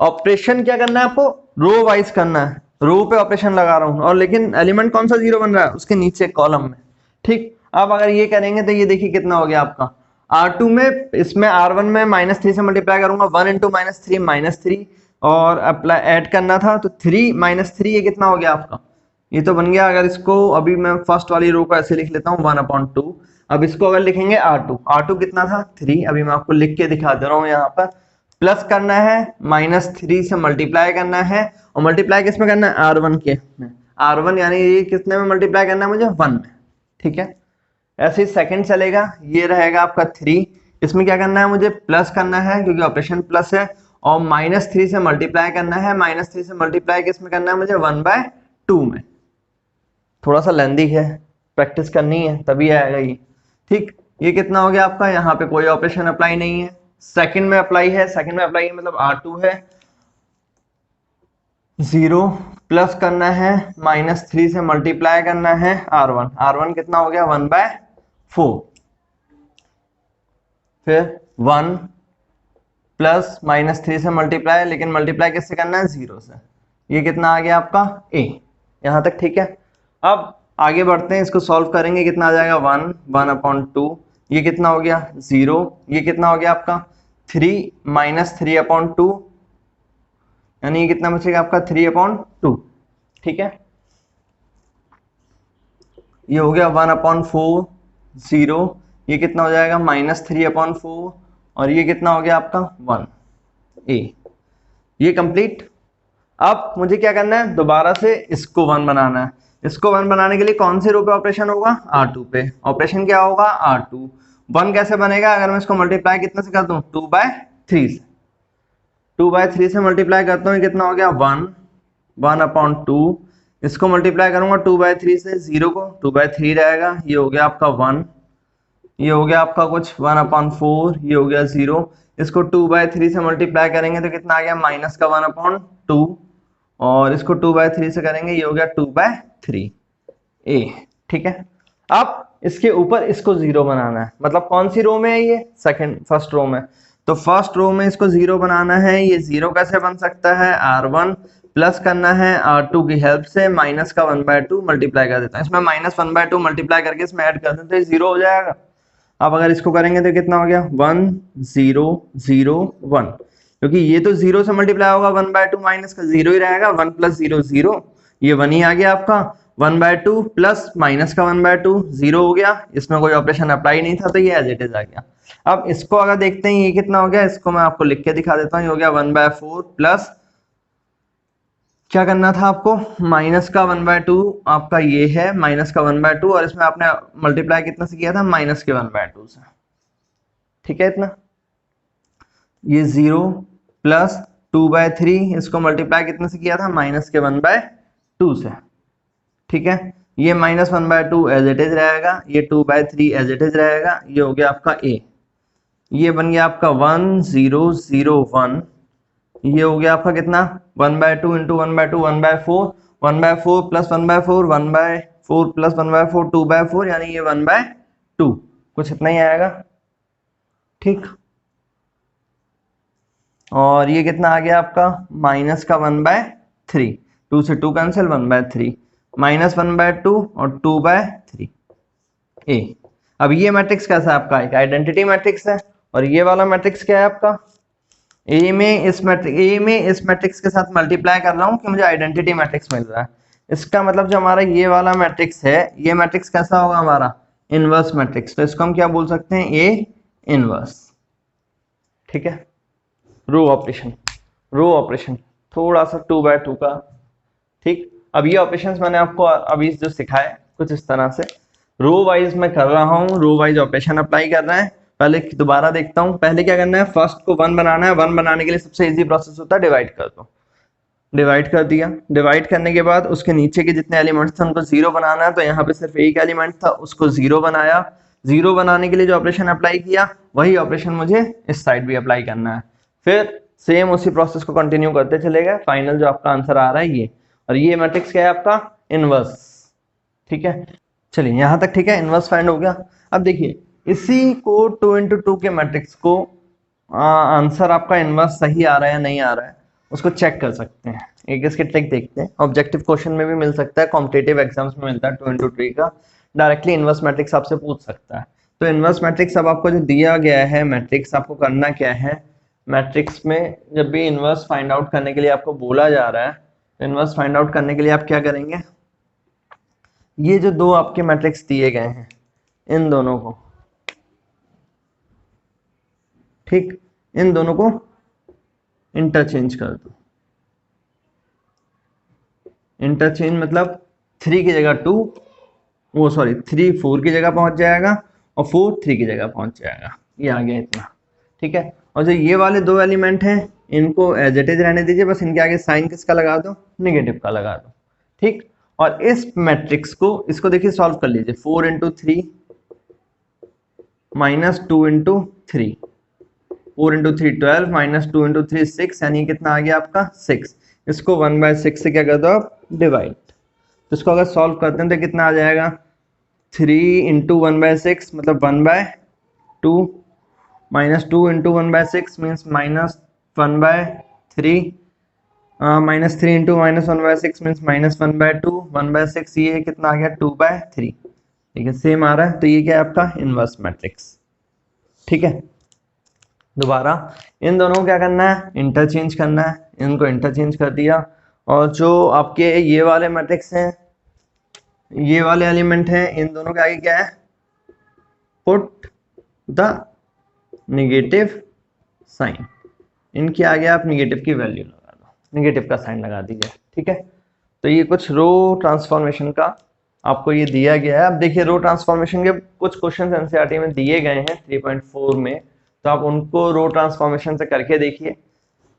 ऑपरेशन क्या करना है आपको, रो वाइज करना है, रो पे ऑपरेशन लगा रहा हूं, और लेकिन एलिमेंट कौन सा 0 बन रहा है, उसके नीचे कॉलम में, ठीक। अब अगर ये करेंगे तो ये देखिए कितना हो गया आपका, R2 में, इसमें R1 में -3 से मल्टीप्लाई करूंगा, 1 इंटू -3 -3, और अप्लाई ऐड करना था तो 3 -3, ये कितना हो गया आपका, ये तो बन गया। अगर इसको अभी मैं फर्स्ट वाली रो को ऐसे लिख लेता हूँ 1/2। अब इसको अगर लिखेंगे R2 कितना था 3, अभी मैं आपको लिख के दिखा दे रहा हूँ, यहाँ पर प्लस करना है, -3 से मल्टीप्लाई करना है, और मल्टीप्लाई किसमें करना है, R1 के में। R1 यानी ये कितने में मल्टीप्लाई करना है मुझे, 1 में, ठीक है। ऐसे ही सेकंड चलेगा, ये रहेगा आपका 3, इसमें क्या करना है मुझे, प्लस करना है क्योंकि ऑपरेशन प्लस है, और -3 से मल्टीप्लाई करना है, -3 से मल्टीप्लाई किसमें करना है मुझे, 1/2 में। थोड़ा सा लेंदी है, प्रैक्टिस करनी है तभी आएगा ये, ठीक। ये कितना हो गया आपका, यहाँ पे कोई ऑपरेशन अप्लाई नहीं है, सेकंड में अप्लाई है, सेकंड में अप्लाई है मतलब R2 है, 0 प्लस करना है, -3 से मल्टीप्लाई करना है R1 कितना हो गया, 1/4, फिर 1 प्लस -3 से मल्टीप्लाई, लेकिन मल्टीप्लाई किससे करना है, 0 से, ये कितना आ गया आपका A, यहां तक ठीक है। अब आगे बढ़ते हैं, इसको सॉल्व करेंगे, कितना आ जाएगा 1/2, ये कितना हो गया 0, ये कितना हो गया आपका 3 -3/2, यानी ये कितना बचेगा आपका 3/2, ठीक है। ये हो गया 1/4, 0, ये कितना हो जाएगा -3/4, और ये कितना हो गया आपका 1 A, ये कंप्लीट। अब मुझे क्या करना है, दोबारा से इसको 1 बनाना है। इसको 1 बनाने के लिए कौन से रो पे ऑपरेशन होगा, R2 पे। ऑपरेशन क्या होगा, R2। 1 कैसे बनेगा, अगर मैं इसको मल्टीप्लाई कितने से कर दूं, 2/3 से। 2/3 से मल्टीप्लाई करता हूँ, कितना हो गया 1/2, इसको मल्टीप्लाई करूंगा 2/3 से, 0 को 2/3 रहेगा, ये हो गया आपका 1, ये हो गया आपका कुछ 1/4, ये हो गया 0, इसको 2/3 से मल्टीप्लाई करेंगे तो कितना आ गया, माइनस का 1/2, और इसको 2/3 से करेंगे, ये हो गया 2/3 A, ठीक है। अब इसके ऊपर इसको 0 बनाना है, मतलब कौन सी रो में है ये, फर्स्ट रो में, तो फर्स्ट रो में इसको 0 बनाना है। ये 0 कैसे बन सकता है, R1 प्लस करना है R2 की हेल्प से, माइनस का 1/2 मल्टीप्लाई कर देता है, इसमें -1/2 मल्टीप्लाई करके इसमें ऐड कर देते हैं, 0 हो जाएगा। अब अगर इसको करेंगे तो कितना हो गया 1 0 0 1, क्योंकि ये तो 0 से मल्टीप्लाई होगा, 1/2 माइनस का 0 ही रहेगा, 1 + 0 0, ये 1 ही आ गया आपका, 1/2 प्लस माइनस का 1/2, 0 हो गया, इसमें कोई ऑपरेशन अप्लाई नहीं था तो ये एज इट इज आ गया। अब इसको अगर देखते हैं ये कितना हो गया, इसको मैं आपको लिख के दिखा देता हूँ, ये हो गया 1/4 प्लस क्या करना था आपको, माइनस का 1/2 आपका ये है, माइनस का 1/2, और इसमें आपने मल्टीप्लाई कितना से किया था, माइनस के 1/2 से, ठीक है इतना। ये 0 प्लस 2/3, इसको मल्टीप्लाई कितने से किया था, माइनस के 1/2 से, ठीक है। ये -1/2 एज इट इज रहेगा, ये 2/3 एज इट इज रहेगा, ये हो गया आपका A, ये बन गया आपका 1 0 0 1, ये हो गया आपका कितना 1/2 इंटू 1/2 1/4, 1/4 प्लस 1/4 1/4 प्लस 1/4 2/4, यानी ये 1/2, कुछ इतना ही आएगा, ठीक। और ये कितना आ गया आपका माइनस का 1/3, 2 से 2 कैंसिल, 1/3 माइनस 1/2 और 2/3 A। अब ये मैट्रिक्स कैसा है आपका, एक आइडेंटिटी मैट्रिक्स है, और ये वाला मैट्रिक्स क्या है आपका, ए में इस मैट्रिक्स के साथ मल्टीप्लाई कर रहा हूं कि मुझे आइडेंटिटी मैट्रिक्स मिल रहा है। इसका मतलब जो हमारा ये वाला मैट्रिक्स है, ये मैट्रिक्स कैसा होगा हमारा, इनवर्स मैट्रिक्स, तो इसको हम क्या बोल सकते हैं, ए इनवर्स, ठीक है, रो ऑपरेशन थोड़ा सा 2x2 का। ठीक, अब ये ऑपरेशंस मैंने आपको अभी जो सिखाए कुछ इस तरह से रो वाइज मैं कर रहा हूँ, रो वाइज ऑपरेशन अप्लाई कर रहे हैं। पहले दोबारा देखता हूँ, पहले क्या करना है, फर्स्ट को 1 बनाना है। 1 बनाने के लिए सबसे इजी प्रोसेस होता है डिवाइड कर दो। डिवाइड कर दिया, डिवाइड करने के बाद उसके नीचे के जितने एलिमेंट्स थे उनको 0 बनाना है, तो यहाँ पे सिर्फ एक एलिमेंट था उसको 0 बनाया। 0 बनाने के लिए जो ऑपरेशन अप्लाई किया वही ऑपरेशन मुझे इस साइड भी अप्लाई करना है। फिर सेम उसी प्रोसेस को कंटिन्यू करते चले गए। फाइनल जो आपका आंसर आ रहा है ये, और ये मैट्रिक्स क्या है आपका, इनवर्स। ठीक है, चलिए यहाँ तक ठीक है, इनवर्स फाइंड हो गया। अब देखिए इसी को 2 into 2 के मैट्रिक्स को आंसर आपका इनवर्स सही आ रहा है या नहीं आ रहा है उसको चेक कर सकते हैं। एक इसके ट्रिक देखते हैं, ऑब्जेक्टिव क्वेश्चन में भी मिल सकता है, कॉम्पिटिटिव एग्जाम्स में मिलता है। 2 into 3 का डायरेक्टली इनवर्स मैट्रिक्स आपसे पूछ सकता है। तो इनवर्स मैट्रिक्स अब आपको जो दिया गया है मैट्रिक्स, आपको करना क्या है, मैट्रिक्स में जब भी इनवर्स फाइंड आउट करने के लिए आपको बोला जा रहा है, तो इनवर्स फाइंड आउट करने के लिए आप क्या करेंगे, ये जो दो आपके मैट्रिक्स दिए गए हैं इन दोनों को, ठीक, इन दोनों को इंटरचेंज कर दो। इंटरचेंज मतलब 3 की जगह 2, वो सॉरी 3 4 की जगह पहुंच जाएगा और 4 3 की जगह पहुंच जाएगा। ये आ गया इतना, ठीक है। और जो ये वाले दो एलिमेंट हैं इनको एज इट इज रहने दीजिए, बस इनके आगे साइन किसका लगा दो, नेगेटिव का लगा दो। ठीक, और इस मैट्रिक्स को, इसको देखिए सॉल्व कर लीजिए। 4 into 3 minus 2 into 3, 4 into 3 12 minus 2 into 3 6, यानी कितना आ गया आपका 6। इसको 1/6 से क्या कर दो आप, डिवाइड। तो इसको अगर सॉल्व करते हैं तो कितना आ जाएगा, 3 into 1/6 मतलब 1/2 minus 2 into 1/6 means -1/3 minus 3 into -1/6 means -1/2 1/6, ये कितना आ गया 2/3। ठीक है, सेम आ रहा है। तो ये क्या है आपका इनवर्स मैट्रिक्स। ठीक है, दोबारा इन दोनों को क्या करना है, इंटरचेंज करना है। इनको इंटरचेंज कर दिया, और जो आपके ये वाले मैट्रिक्स हैं, ये वाले एलिमेंट हैं, इन दोनों के आगे क्या है, पुट द नेगेटिव साइन। इनके आगे आप नेगेटिव की वैल्यू लगा दो, नेगेटिव का साइन लगा दीजिए। ठीक है, तो ये कुछ रो ट्रांसफॉर्मेशन का आपको ये दिया गया है। अब देखिए रो ट्रांसफॉर्मेशन के कुछ क्वेश्चन एनसीईआरटी में दिए गए हैं 3.4 में, तो आप उनको रो ट्रांसफॉर्मेशन से करके देखिए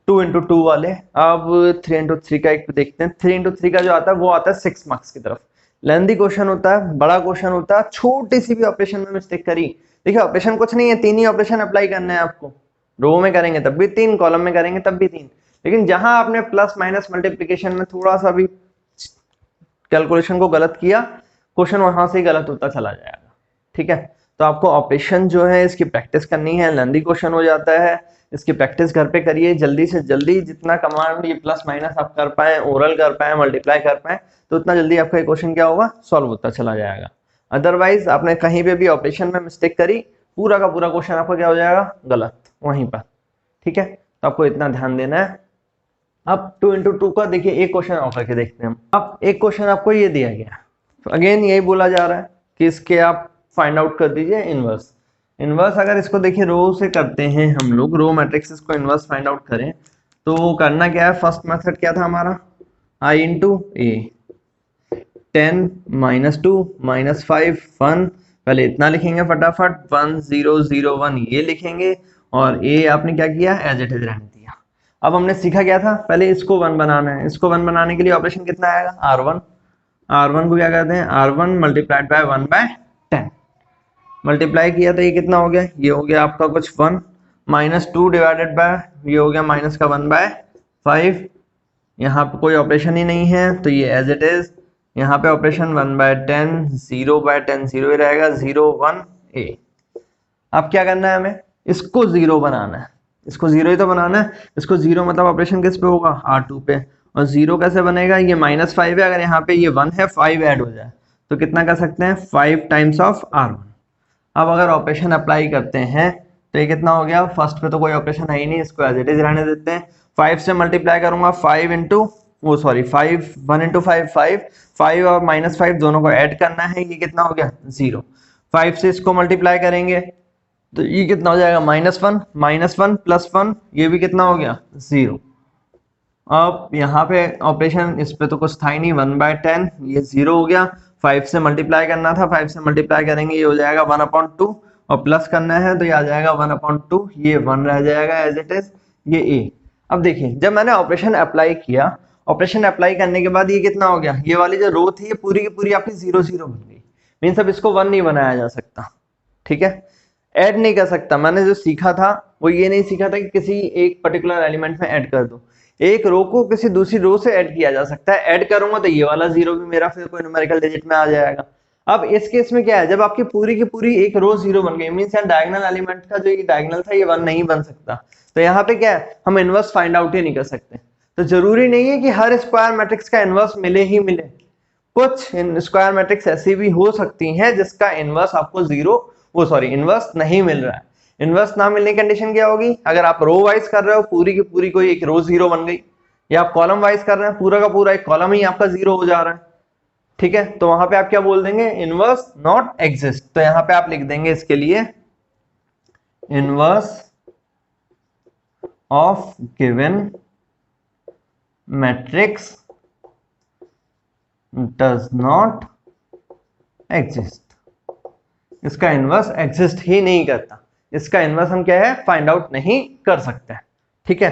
2 into 2 वाले। अब 3 into 3 का एक देखते हैं। 3 into 3 का जो आता है वो आता है 6 मार्क्स की तरफ। लेंथी क्वेश्चन होता है, बड़ा क्वेश्चन होता है, छोटी सी भी ऑपरेशन में मिस्टेक करी, देखिए ऑपरेशन कुछ नहीं है, 3 ही ऑपरेशन अप्लाई करने हैं आपको। रो में करेंगे तब भी 3, कॉलम में करेंगे तब भी 3, लेकिन जहां आपने प्लस माइनस मल्टीप्लीकेशन में थोड़ा सा भी कैलकुलेशन को गलत किया, क्वेश्चन वहां से ही गलत होता चला जाएगा। ठीक है, तो आपको ऑपरेशन जो है इसकी प्रैक्टिस करनी है। लेंथी क्वेश्चन हो जाता है, इसकी प्रैक्टिस घर पे करिए जल्दी से जल्दी। जितना कमांड ये प्लस माइनस आप कर पाए, ओरल कर पाए, मल्टीप्लाई कर पाए, तो उतना जल्दी आपका ये क्वेश्चन क्या होगा, सॉल्व होता चला जाएगा। अदरवाइज आपने कहीं पे भी ऑपरेशन में मिस्टेक करी, पूरा का पूरा क्वेश्चन आपका क्या हो जाएगा, गलत वहीं पर। ठीक है, तो आपको इतना ध्यान देना है। अब 2 into 2 का देखिए एक क्वेश्चन और करके देखते हैं हम। अब एक क्वेश्चन आपको ये दिया गया, अगेन यही बोला जा रहा है कि इसके आप फाइंड आउट कर दीजिए इनवर्स। इनवर्स अगर इसको देखिए रो से करते हैं हम लोग, रो मैट्रिक्स को इनवर्स फाइंड आउट करें तो करना क्या है, फर्स्ट मेथड क्या था हमारा, i into a, 10 -2 -5 1, पहले इतना लिखेंगे फटाफट, 1 0 0 1 ये लिखेंगे, और a आपने क्या किया, एज इट इज रहने दिया। अब हमने सीखा क्या था, पहले इसको 1 बनाना है। इसको 1 बनाने के लिए ऑपरेशन कितना आएगा, r1। r1 को क्या कहते हैं, r1 मल्टीप्लाइड बाय 1/10, मल्टीप्लाई किया तो ये कितना हो गया, ये हो गया आपका कुछ 1, -2 डिवाइडेड बाय ये हो गया माइनस का 1/5। यहाँ पे कोई ऑपरेशन ही नहीं है तो ये एज इट इज, यहाँ पे ऑपरेशन 1/10, 0/10 0 ही रहेगा, 0 1 a। अब क्या करना है हमें, इसको 0 बनाना है, इसको 0 ही तो बनाना है। इसको 0 मतलब ऑपरेशन किस पे होगा, r2 पे। और 0 कैसे बनेगा, ये -5 है, अगर यहाँ पे ये 1 है, 5 ऐड हो जाए तो कितना कर सकते हैं, 5 टाइम्स ऑफ r1। अब अगर ऑपरेशन अप्लाई करते हैं तो ये कितना हो गया, फर्स्ट पे तो कोई ऑपरेशन है ही नहीं, इसको एज इट इज रहने देते हैं। 5 से मल्टीप्लाई करूंगा, 5 into 1 into 5 5 और -5 दोनों को ऐड करना है, ये कितना हो गया 0। 5 से इसको मल्टीप्लाई करेंगे, तो ये कितना हो जाएगा -1 प्लस 1, ये भी कितना हो गया 0। अब यहाँ पे ऑपरेशन इस पे तो कुछ था ही नहीं, 1/10 ये 0 हो गया। 5 से मल्टीप्लाई करना था, 5 से मल्टीप्लाई करेंगे ये हो जाएगा 1/2, और प्लस करना है तो ये आ जाएगा 1/2, ये 1 रह जाएगा एज इट इज, ये a। अब देखिए जब मैंने ऑपरेशन अप्लाई किया, ऑपरेशन अप्लाई करने के बाद ये कितना हो गया, ये वाली जो रो थी ये पूरी की पूरी आपकी 0 बन गई। मीन्स अब इसको 1 नहीं बनाया जा सकता, ठीक है। ऐड नहीं कर सकता, मैंने जो सीखा था वो ये नहीं सीखा था कि किसी एक पर्टिकुलर एलिमेंट में ऐड कर दो। एक रो को किसी दूसरी रो से ऐड किया जा सकता है, ऐड करूंगा तो ये वाला 0 भी मेरा फिर कोई न्यूमेरिकल डिजिट में आ जाएगा। अब इस केस में क्या है, जब आपकी पूरी की पूरी एक रो 0 बन गई, मीन्स यहाँ डायगोनल एलिमेंट का जो ये डायगोनल था ये 1 नहीं बन सकता। तो यहाँ पे क्या है, हम इनवर्स फाइंड आउट ही नहीं कर सकते। तो जरूरी नहीं है कि हर स्क्वायर मैट्रिक्स का इनवर्स मिले ही मिले, कुछ स्क्वायर मैट्रिक्स ऐसी भी हो सकती हैं जिसका इनवर्स आपको इनवर्स नहीं मिल रहा है। इनवर्स ना मिलने की कंडीशन क्या होगी, अगर आप रो वाइज कर रहे हो पूरी की पूरी कोई एक रो 0 बन गई, या आप कॉलम वाइज कर रहे हैं पूरा का पूरा एक कॉलम ही आपका 0 हो जा रहा है, ठीक है। तो वहां पे आप क्या बोल देंगे, इनवर्स नॉट एग्जिस्ट। तो यहां पे आप लिख देंगे इसके लिए inverse of given matrix does not exist. इसका इनवर्स एग्जिस्ट ही नहीं करता, इसका इनवर्स हम क्या है फाइंड आउट नहीं कर सकते, ठीक है।